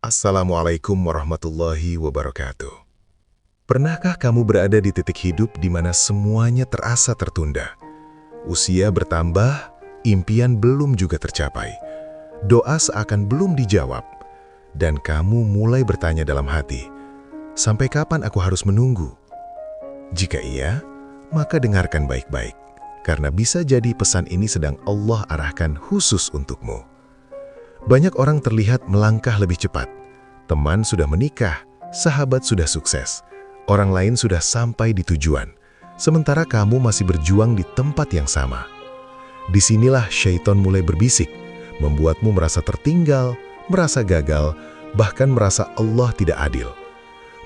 Assalamualaikum warahmatullahi wabarakatuh. Pernahkah kamu berada di titik hidup di mana semuanya terasa tertunda? Usia bertambah, impian belum juga tercapai, doa seakan belum dijawab, dan kamu mulai bertanya dalam hati, sampai kapan aku harus menunggu? Jika iya, maka dengarkan baik-baik, karena bisa jadi pesan ini sedang Allah arahkan khusus untukmu. Banyak orang terlihat melangkah lebih cepat. Teman sudah menikah, sahabat sudah sukses, orang lain sudah sampai di tujuan. Sementara kamu masih berjuang di tempat yang sama. Disinilah syaitan mulai berbisik, membuatmu merasa tertinggal, merasa gagal, bahkan merasa Allah tidak adil.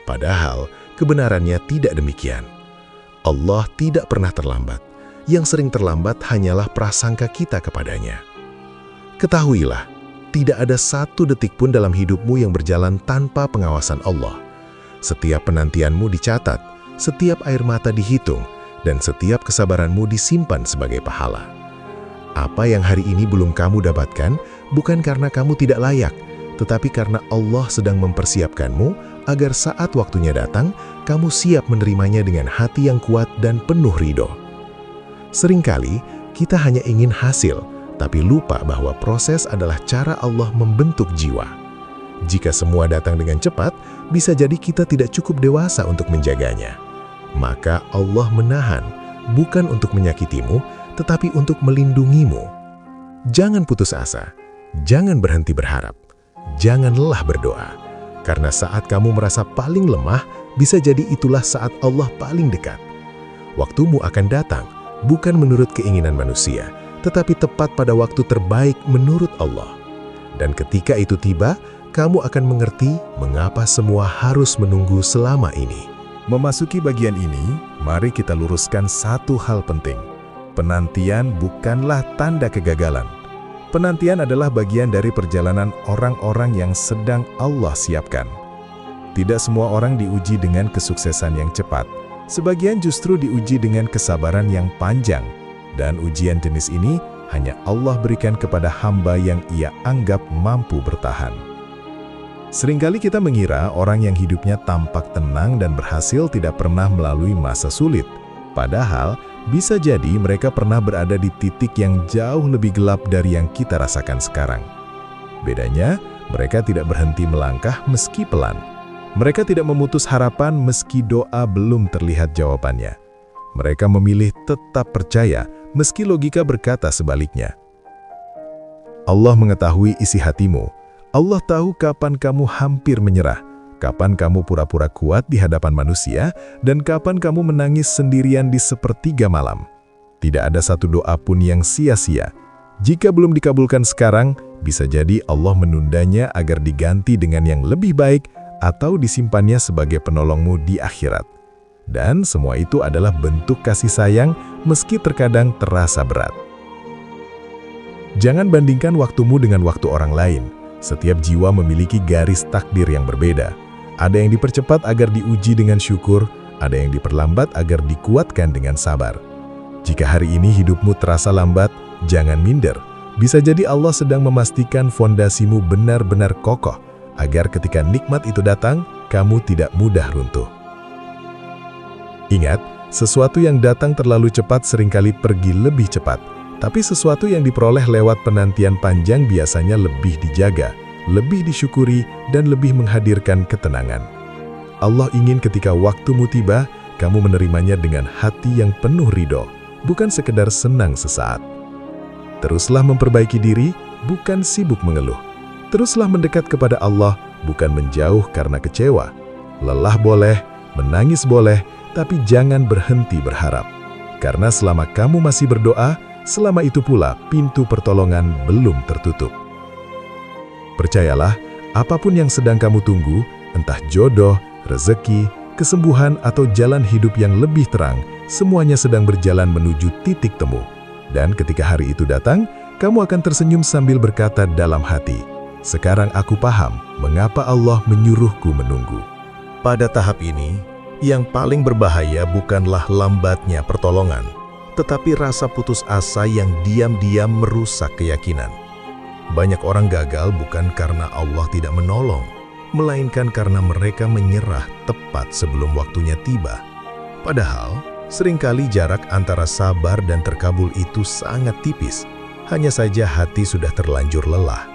Padahal kebenarannya tidak demikian. Allah tidak pernah terlambat. Yang sering terlambat hanyalah prasangka kita kepadanya. Ketahuilah, tidak ada satu detik pun dalam hidupmu yang berjalan tanpa pengawasan Allah. Setiap penantianmu dicatat, setiap air mata dihitung, dan setiap kesabaranmu disimpan sebagai pahala. Apa yang hari ini belum kamu dapatkan, bukan karena kamu tidak layak, tetapi karena Allah sedang mempersiapkanmu agar saat waktunya datang, kamu siap menerimanya dengan hati yang kuat dan penuh ridho. Seringkali, kita hanya ingin hasil, tapi lupa bahwa proses adalah cara Allah membentuk jiwa. Jika semua datang dengan cepat, bisa jadi kita tidak cukup dewasa untuk menjaganya. Maka Allah menahan, bukan untuk menyakitimu, tetapi untuk melindungimu. Jangan putus asa, jangan berhenti berharap, jangan lelah berdoa. Karena saat kamu merasa paling lemah, bisa jadi itulah saat Allah paling dekat. Waktumu akan datang, bukan menurut keinginan manusia, tetapi tepat pada waktu terbaik menurut Allah. Dan ketika itu tiba, kamu akan mengerti mengapa semua harus menunggu selama ini. Memasuki bagian ini, mari kita luruskan satu hal penting. Penantian bukanlah tanda kegagalan. Penantian adalah bagian dari perjalanan orang-orang yang sedang Allah siapkan. Tidak semua orang diuji dengan kesuksesan yang cepat. Sebagian justru diuji dengan kesabaran yang panjang. Dan ujian jenis ini hanya Allah berikan kepada hamba yang Ia anggap mampu bertahan. Seringkali kita mengira orang yang hidupnya tampak tenang dan berhasil tidak pernah melalui masa sulit. Padahal, bisa jadi mereka pernah berada di titik yang jauh lebih gelap dari yang kita rasakan sekarang. Bedanya, mereka tidak berhenti melangkah meski pelan. Mereka tidak memutus harapan meski doa belum terlihat jawabannya. Mereka memilih tetap percaya, meski logika berkata sebaliknya. Allah mengetahui isi hatimu. Allah tahu kapan kamu hampir menyerah, kapan kamu pura-pura kuat di hadapan manusia, dan kapan kamu menangis sendirian di sepertiga malam. Tidak ada satu doa pun yang sia-sia. Jika belum dikabulkan sekarang, bisa jadi Allah menundanya agar diganti dengan yang lebih baik atau disimpannya sebagai penolongmu di akhirat. Dan semua itu adalah bentuk kasih sayang meski terkadang terasa berat. Jangan bandingkan waktumu dengan waktu orang lain. Setiap jiwa memiliki garis takdir yang berbeda. Ada yang dipercepat agar diuji dengan syukur, ada yang diperlambat agar dikuatkan dengan sabar. Jika hari ini hidupmu terasa lambat, jangan minder. Bisa jadi Allah sedang memastikan fondasimu benar-benar kokoh, agar ketika nikmat itu datang, kamu tidak mudah runtuh. Ingat, sesuatu yang datang terlalu cepat seringkali pergi lebih cepat, tapi sesuatu yang diperoleh lewat penantian panjang biasanya lebih dijaga, lebih disyukuri, dan lebih menghadirkan ketenangan. Allah ingin ketika waktumu tiba, kamu menerimanya dengan hati yang penuh ridho, bukan sekedar senang sesaat. Teruslah memperbaiki diri, bukan sibuk mengeluh. Teruslah mendekat kepada Allah, bukan menjauh karena kecewa. Lelah boleh, menangis boleh, tapi jangan berhenti berharap. Karena selama kamu masih berdoa, selama itu pula pintu pertolongan belum tertutup. Percayalah, apapun yang sedang kamu tunggu, entah jodoh, rezeki, kesembuhan, atau jalan hidup yang lebih terang, semuanya sedang berjalan menuju titik temu. Dan ketika hari itu datang, kamu akan tersenyum sambil berkata dalam hati, "Sekarang aku paham mengapa Allah menyuruhku menunggu." Pada tahap ini, yang paling berbahaya bukanlah lambatnya pertolongan, tetapi rasa putus asa yang diam-diam merusak keyakinan. Banyak orang gagal bukan karena Allah tidak menolong, melainkan karena mereka menyerah tepat sebelum waktunya tiba. Padahal, seringkali jarak antara sabar dan terkabul itu sangat tipis. Hanya saja hati sudah terlanjur lelah.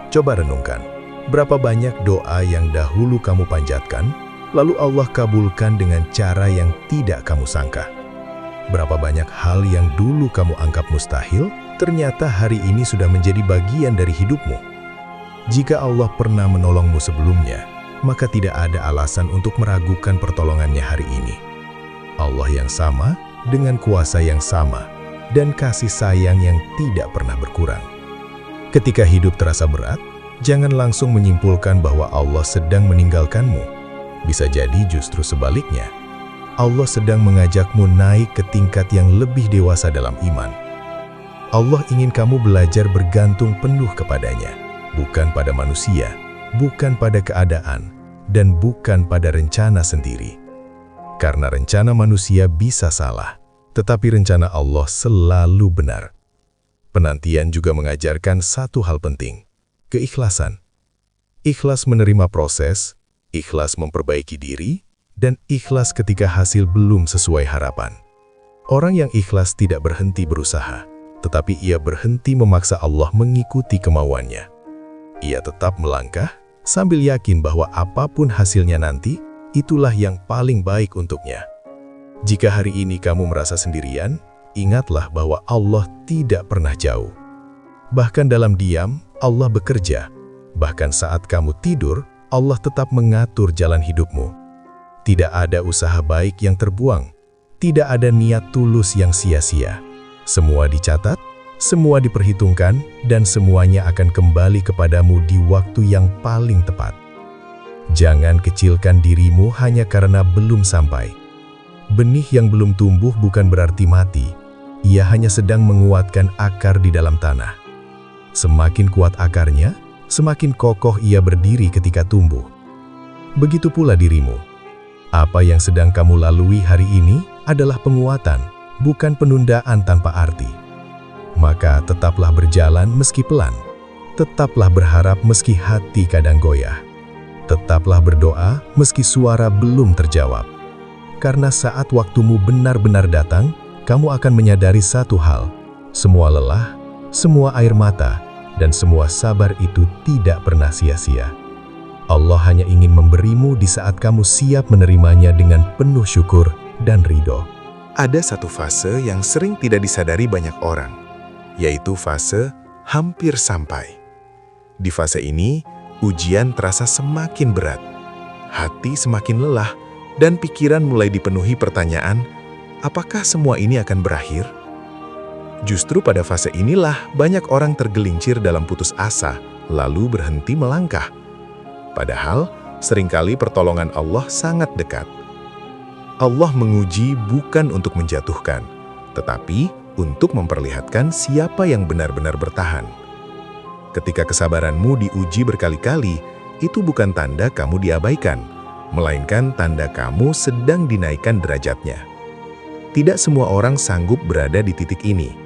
Coba renungkan, berapa banyak doa yang dahulu kamu panjatkan, lalu Allah kabulkan dengan cara yang tidak kamu sangka. Berapa banyak hal yang dulu kamu anggap mustahil, ternyata hari ini sudah menjadi bagian dari hidupmu. Jika Allah pernah menolongmu sebelumnya, maka tidak ada alasan untuk meragukan pertolongannya hari ini. Allah yang sama, dengan kuasa yang sama, dan kasih sayang yang tidak pernah berkurang. Ketika hidup terasa berat, jangan langsung menyimpulkan bahwa Allah sedang meninggalkanmu. Bisa jadi justru sebaliknya. Allah sedang mengajakmu naik ke tingkat yang lebih dewasa dalam iman. Allah ingin kamu belajar bergantung penuh kepadanya, bukan pada manusia, bukan pada keadaan, dan bukan pada rencana sendiri. Karena rencana manusia bisa salah, tetapi rencana Allah selalu benar. Penantian juga mengajarkan satu hal penting, keikhlasan. Ikhlas menerima proses, ikhlas memperbaiki diri, dan ikhlas ketika hasil belum sesuai harapan. Orang yang ikhlas tidak berhenti berusaha, tetapi ia berhenti memaksa Allah mengikuti kemauannya. Ia tetap melangkah, sambil yakin bahwa apapun hasilnya nanti, itulah yang paling baik untuknya. Jika hari ini kamu merasa sendirian, ingatlah bahwa Allah tidak pernah jauh. Bahkan dalam diam, Allah bekerja. Bahkan saat kamu tidur, Allah tetap mengatur jalan hidupmu. Tidak ada usaha baik yang terbuang. Tidak ada niat tulus yang sia-sia. Semua dicatat, semua diperhitungkan, dan semuanya akan kembali kepadamu di waktu yang paling tepat. Jangan kecilkan dirimu hanya karena belum sampai. Benih yang belum tumbuh bukan berarti mati. Ia hanya sedang menguatkan akar di dalam tanah. Semakin kuat akarnya, semakin kokoh ia berdiri ketika tumbuh. Begitu pula dirimu. Apa yang sedang kamu lalui hari ini adalah penguatan, bukan penundaan tanpa arti. Maka tetaplah berjalan meski pelan. Tetaplah berharap meski hati kadang goyah. Tetaplah berdoa meski suara belum terjawab. Karena saat waktumu benar-benar datang, kamu akan menyadari satu hal. Semua lelah, semua air mata, dan semua sabar itu tidak pernah sia-sia. Allah hanya ingin memberimu di saat kamu siap menerimanya dengan penuh syukur dan ridho. Ada satu fase yang sering tidak disadari banyak orang, yaitu fase hampir sampai. Di fase ini, ujian terasa semakin berat, hati semakin lelah, dan pikiran mulai dipenuhi pertanyaan, apakah semua ini akan berakhir? Justru pada fase inilah banyak orang tergelincir dalam putus asa, lalu berhenti melangkah. Padahal, seringkali pertolongan Allah sangat dekat. Allah menguji bukan untuk menjatuhkan, tetapi untuk memperlihatkan siapa yang benar-benar bertahan. Ketika kesabaranmu diuji berkali-kali, itu bukan tanda kamu diabaikan, melainkan tanda kamu sedang dinaikkan derajatnya. Tidak semua orang sanggup berada di titik ini.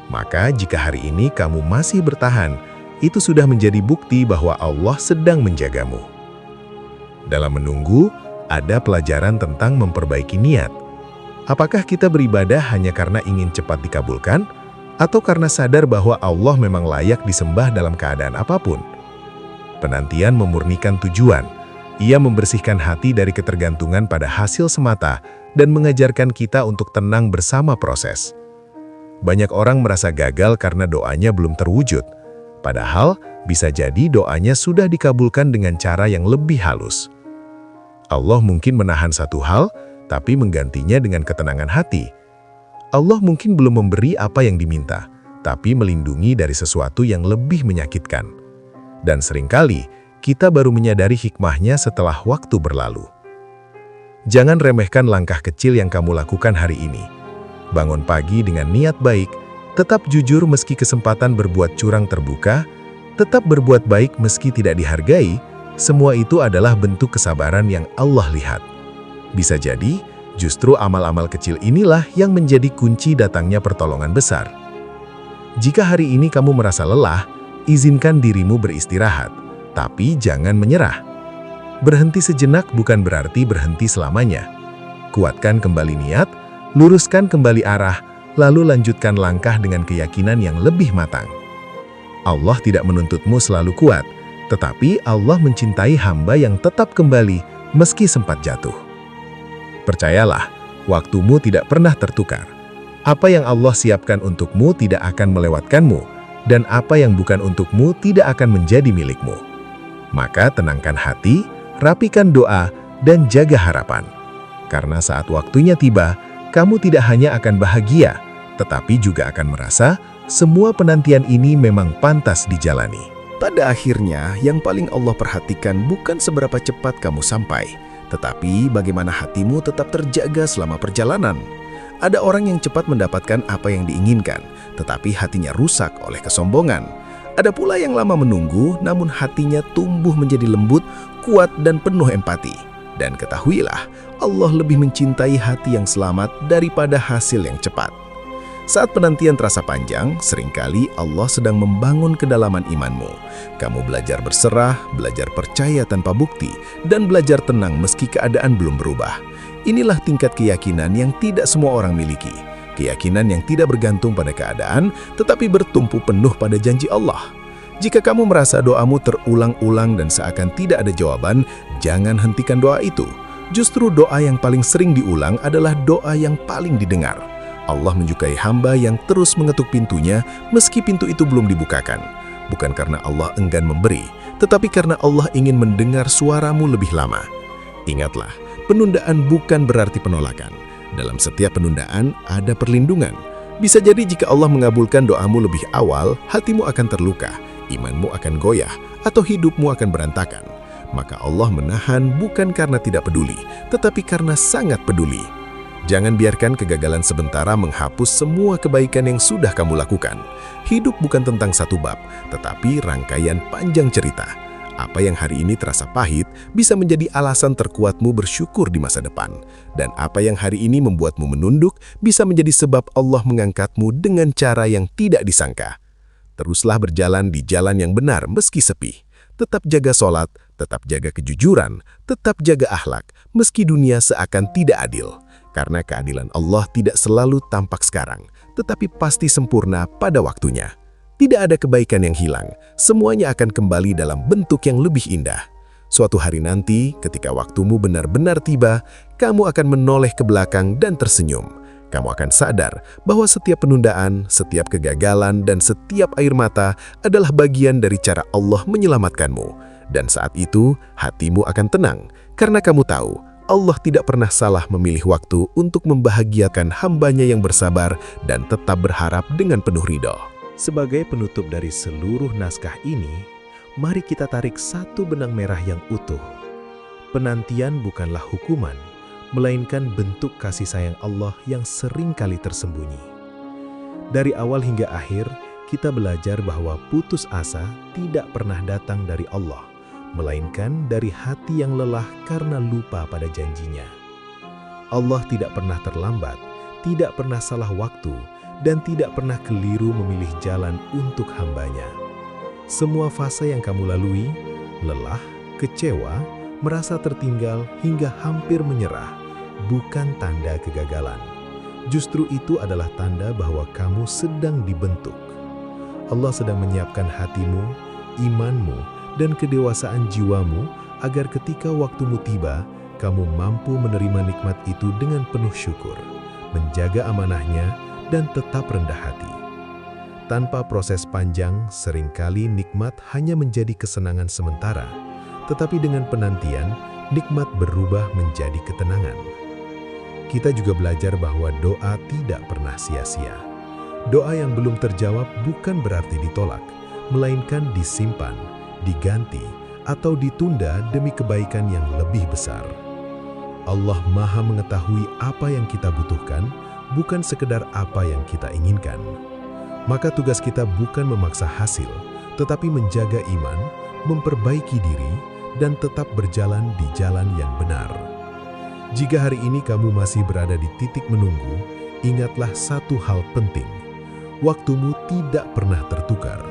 Maka jika hari ini kamu masih bertahan, itu sudah menjadi bukti bahwa Allah sedang menjagamu. Dalam menunggu, ada pelajaran tentang memperbaiki niat. Apakah kita beribadah hanya karena ingin cepat dikabulkan, atau karena sadar bahwa Allah memang layak disembah dalam keadaan apapun? Penantian memurnikan tujuan. Ia membersihkan hati dari ketergantungan pada hasil semata dan mengajarkan kita untuk tenang bersama proses. Banyak orang merasa gagal karena doanya belum terwujud. Padahal, bisa jadi doanya sudah dikabulkan dengan cara yang lebih halus. Allah mungkin menahan satu hal, tapi menggantinya dengan ketenangan hati. Allah mungkin belum memberi apa yang diminta, tapi melindungi dari sesuatu yang lebih menyakitkan. Dan seringkali, kita baru menyadari hikmahnya setelah waktu berlalu. Jangan remehkan langkah kecil yang kamu lakukan hari ini. Bangun pagi dengan niat baik, tetap jujur meski kesempatan berbuat curang terbuka, tetap berbuat baik meski tidak dihargai, semua itu adalah bentuk kesabaran yang Allah lihat. Bisa jadi, justru amal-amal kecil inilah yang menjadi kunci datangnya pertolongan besar. Jika hari ini kamu merasa lelah, izinkan dirimu beristirahat. Tapi jangan menyerah. Berhenti sejenak bukan berarti berhenti selamanya. Kuatkan kembali niat, luruskan kembali arah, lalu lanjutkan langkah dengan keyakinan yang lebih matang. Allah tidak menuntutmu selalu kuat, tetapi Allah mencintai hamba yang tetap kembali meski sempat jatuh. Percayalah, waktumu tidak pernah tertukar. Apa yang Allah siapkan untukmu tidak akan melewatkanmu, dan apa yang bukan untukmu tidak akan menjadi milikmu. Maka tenangkan hati, rapikan doa, dan jaga harapan. Karena saat waktunya tiba, kamu tidak hanya akan bahagia, tetapi juga akan merasa semua penantian ini memang pantas dijalani. Pada akhirnya, yang paling Allah perhatikan bukan seberapa cepat kamu sampai, tetapi bagaimana hatimu tetap terjaga selama perjalanan. Ada orang yang cepat mendapatkan apa yang diinginkan, tetapi hatinya rusak oleh kesombongan. Ada pula yang lama menunggu, namun hatinya tumbuh menjadi lembut, kuat, dan penuh empati. Dan ketahuilah, Allah lebih mencintai hati yang selamat daripada hasil yang cepat. Saat penantian terasa panjang, seringkali Allah sedang membangun kedalaman imanmu. Kamu belajar berserah, belajar percaya tanpa bukti, dan belajar tenang meski keadaan belum berubah. Inilah tingkat keyakinan yang tidak semua orang miliki. Keyakinan yang tidak bergantung pada keadaan, tetapi bertumpu penuh pada janji Allah. Jika kamu merasa doamu terulang-ulang dan seakan tidak ada jawaban, jangan hentikan doa itu. Justru doa yang paling sering diulang adalah doa yang paling didengar. Allah menyukai hamba yang terus mengetuk pintunya meski pintu itu belum dibukakan. Bukan karena Allah enggan memberi, tetapi karena Allah ingin mendengar suaramu lebih lama. Ingatlah, penundaan bukan berarti penolakan. Dalam setiap penundaan ada perlindungan. Bisa jadi jika Allah mengabulkan doamu lebih awal, hatimu akan terluka, imanmu akan goyah, atau hidupmu akan berantakan. Maka Allah menahan bukan karena tidak peduli, tetapi karena sangat peduli. Jangan biarkan kegagalan sementara menghapus semua kebaikan yang sudah kamu lakukan. Hidup bukan tentang satu bab, tetapi rangkaian panjang cerita. Apa yang hari ini terasa pahit bisa menjadi alasan terkuatmu bersyukur di masa depan. Dan apa yang hari ini membuatmu menunduk bisa menjadi sebab Allah mengangkatmu dengan cara yang tidak disangka. Teruslah berjalan di jalan yang benar meski sepi. Tetap jaga sholat, tetap jaga kejujuran, tetap jaga akhlak, meski dunia seakan tidak adil. Karena keadilan Allah tidak selalu tampak sekarang, tetapi pasti sempurna pada waktunya. Tidak ada kebaikan yang hilang, semuanya akan kembali dalam bentuk yang lebih indah. Suatu hari nanti, ketika waktumu benar-benar tiba, kamu akan menoleh ke belakang dan tersenyum. Kamu akan sadar bahwa setiap penundaan, setiap kegagalan, dan setiap air mata adalah bagian dari cara Allah menyelamatkanmu. Dan saat itu, hatimu akan tenang, karena kamu tahu, Allah tidak pernah salah memilih waktu untuk membahagiakan hambanya yang bersabar dan tetap berharap dengan penuh ridho. Sebagai penutup dari seluruh naskah ini, mari kita tarik satu benang merah yang utuh. Penantian bukanlah hukuman, melainkan bentuk kasih sayang Allah yang sering kali tersembunyi. Dari awal hingga akhir, kita belajar bahwa putus asa tidak pernah datang dari Allah, melainkan dari hati yang lelah karena lupa pada janjinya. Allah tidak pernah terlambat, tidak pernah salah waktu, dan tidak pernah keliru memilih jalan untuk hambanya. Semua fase yang kamu lalui, lelah, kecewa, merasa tertinggal hingga hampir menyerah, bukan tanda kegagalan. Justru itu adalah tanda bahwa kamu sedang dibentuk. Allah sedang menyiapkan hatimu, imanmu, dan kedewasaan jiwamu agar ketika waktumu tiba, kamu mampu menerima nikmat itu dengan penuh syukur, menjaga amanahnya, dan tetap rendah hati. Tanpa proses panjang, seringkali nikmat hanya menjadi kesenangan sementara, tetapi dengan penantian, nikmat berubah menjadi ketenangan. Kita juga belajar bahwa doa tidak pernah sia-sia. Doa yang belum terjawab bukan berarti ditolak, melainkan disimpan, diganti, atau ditunda demi kebaikan yang lebih besar. Allah Maha mengetahui apa yang kita butuhkan, bukan sekedar apa yang kita inginkan. Maka tugas kita bukan memaksa hasil, tetapi menjaga iman, memperbaiki diri, dan tetap berjalan di jalan yang benar. Jika hari ini kamu masih berada di titik menunggu, ingatlah satu hal penting. Waktumu tidak pernah tertukar.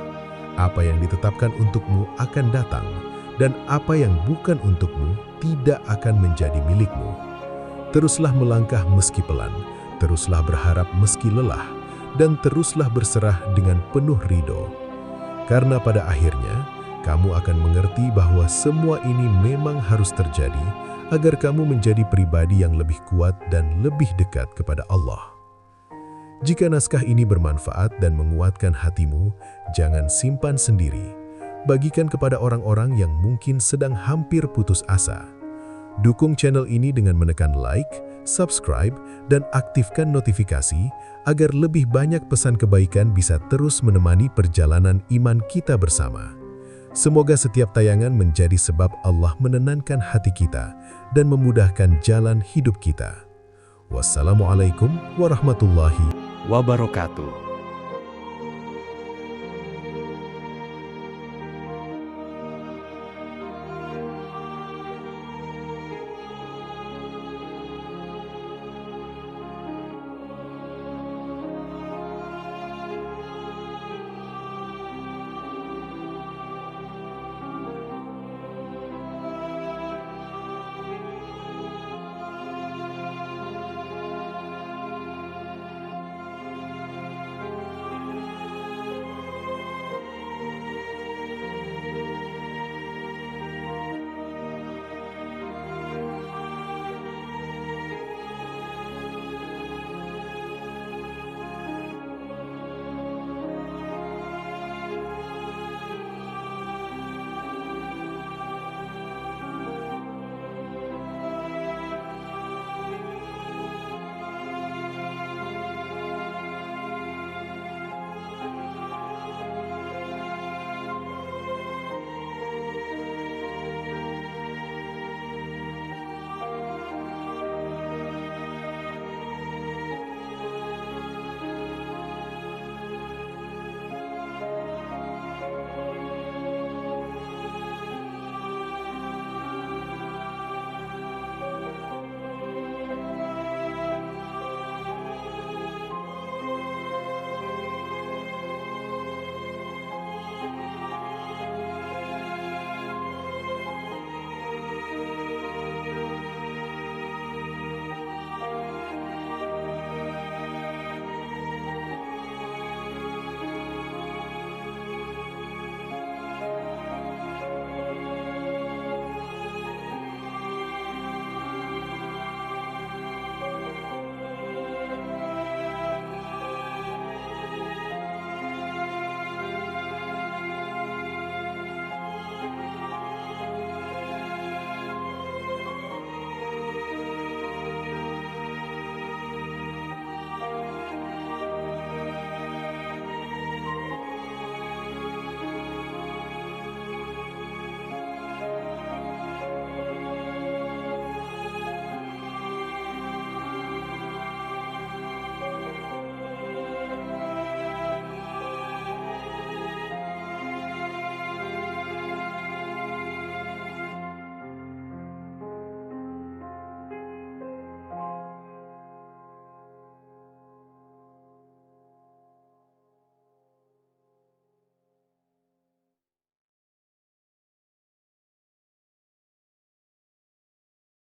Apa yang ditetapkan untukmu akan datang, dan apa yang bukan untukmu tidak akan menjadi milikmu. Teruslah melangkah meski pelan, teruslah berharap meski lelah, dan teruslah berserah dengan penuh ridho. Karena pada akhirnya, kamu akan mengerti bahwa semua ini memang harus terjadi agar kamu menjadi pribadi yang lebih kuat dan lebih dekat kepada Allah. Jika naskah ini bermanfaat dan menguatkan hatimu, jangan simpan sendiri. Bagikan kepada orang-orang yang mungkin sedang hampir putus asa. Dukung channel ini dengan menekan like, subscribe, dan aktifkan notifikasi agar lebih banyak pesan kebaikan bisa terus menemani perjalanan iman kita bersama. Semoga setiap tayangan menjadi sebab Allah menenangkan hati kita dan memudahkan jalan hidup kita. Wassalamualaikum warahmatullahi wabarakatuh.